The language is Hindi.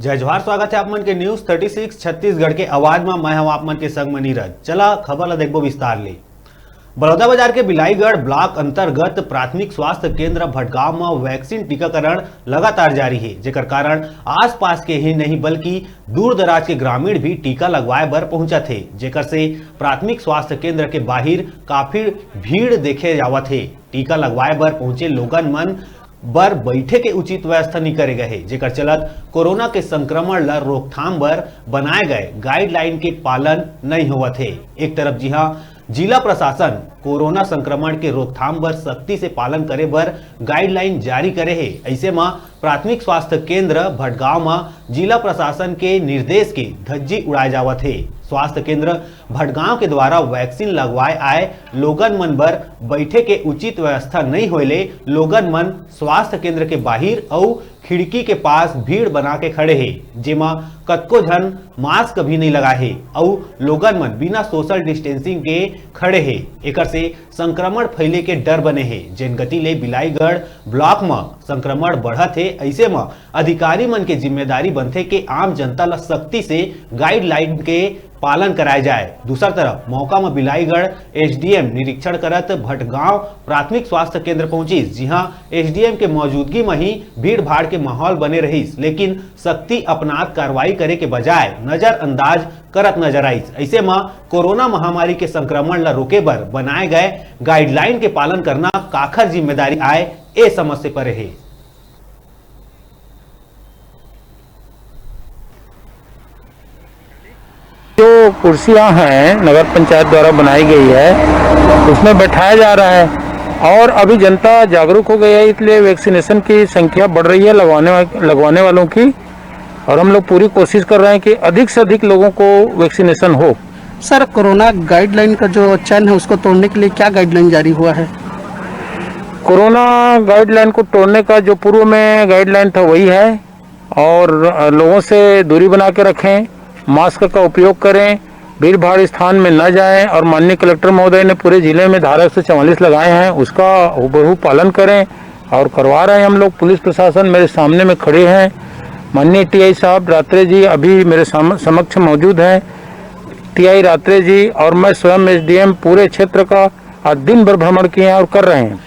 जय जोहार, स्वागत है आप मन के न्यूज 36 छत्तीसगढ़ के आवाज में। मैं हूं आप मन के संग में नीरज। चला खबर ला देखबो विस्तार ले। बलौदाबाजार के बिलाईगढ़ ब्लॉक अंतर्गत प्राथमिक स्वास्थ्य केंद्र भटगांव में वैक्सीन टीकाकरण लगातार जारी है, जेकर कारण आसपास के ही नहीं बल्कि दूर दराज के ग्रामीण भी टीका लगवाए बर पहुंचा थे, जेकर से प्राथमिक स्वास्थ्य केंद्र के बाहर काफी भीड़ देखे जावत है। टीका लगवाए बर पहुंचे लोगन मन बर बैठे के उचित व्यवस्था नहीं करे गए, जेकर चलत कोरोना के संक्रमण ला रोकथाम बर बनाए गए गाइडलाइन के पालन नहीं होवत है। एक तरफ जी हाँ, जिला प्रशासन कोरोना संक्रमण के रोकथाम बर सख्ती से पालन करे बर गाइडलाइन जारी करे है। ऐसे में प्राथमिक स्वास्थ्य केंद्र भटगांव में जिला प्रशासन के निर्देश के धज्जी उड़ाए जावत है। स्वास्थ्य केंद्र भटगांव के द्वारा वैक्सीन लगवाए आए लोगन मन बर बैठे के उचित व्यवस्था नहीं होले लोगन मन स्वास्थ्य केंद्र के बाहर और खिड़की के पास भीड़ बना के खड़े हैं, जेमा कतको झन मास्क भी नहीं लगाए है और लोगन मन बिना सोशल डिस्टेंसिंग के खड़े हैं। एकर से संक्रमण फैले के डर बने हैं, जिन गति ले बिलाईगढ़ ब्लॉक में संक्रमण बढ़त है। ऐसे में अधिकारी मन के जिम्मेदारी बनते कि आम जनता ला सख्ती से गाइडलाइन के पालन कराया जाए। दूसरा तरफ मौका में बिलाईगढ़ एसडीएम निरीक्षण करत भटगांव प्राथमिक स्वास्थ्य केंद्र पहुंची। जी हां, एसडीएम के मौजूदगी में ही भीड़ भाड़ के माहौल बने रही, लेकिन सख्ती अपनात कार्रवाई करे के बजाय नजरअंदाज करत नजर आई। ऐसे में कोरोना महामारी के संक्रमण ला रोके बर बनाए गए गाइडलाइन के पालन करना काखर जिम्मेदारी आए ए समस्या पर है। जो कुर्सियां हैं नगर पंचायत द्वारा बनाई गई है उसमें बैठाया जा रहा है और अभी जनता जागरूक हो गई है, इसलिए वैक्सीनेशन की संख्या बढ़ रही है लगवाने वालों की। और हम लोग पूरी कोशिश कर रहे हैं कि अधिक से अधिक लोगों को वैक्सीनेशन हो। सर, कोरोना गाइडलाइन का जो चैन है उसको तोड़ने के लिए क्या गाइडलाइन जारी हुआ है? कोरोना गाइडलाइन को तोड़ने का जो पूर्व में गाइडलाइन था वही है, और लोगों से दूरी बना के रखें, मास्क का उपयोग करें, भीड़ भाड़ स्थान में न जाएं और माननीय कलेक्टर महोदय ने पूरे जिले में धारा 144 लगाए हैं, उसका हूबहू पालन करें और करवा रहे हैं हम लोग। पुलिस प्रशासन मेरे सामने में खड़े हैं, माननीय टीआई साहब रात्रे जी अभी मेरे समक्ष मौजूद हैं। टीआई रात्रे जी और मैं स्वयं एसडीएम पूरे क्षेत्र का आज दिन भर भ्रमण किए हैं और कर रहे हैं।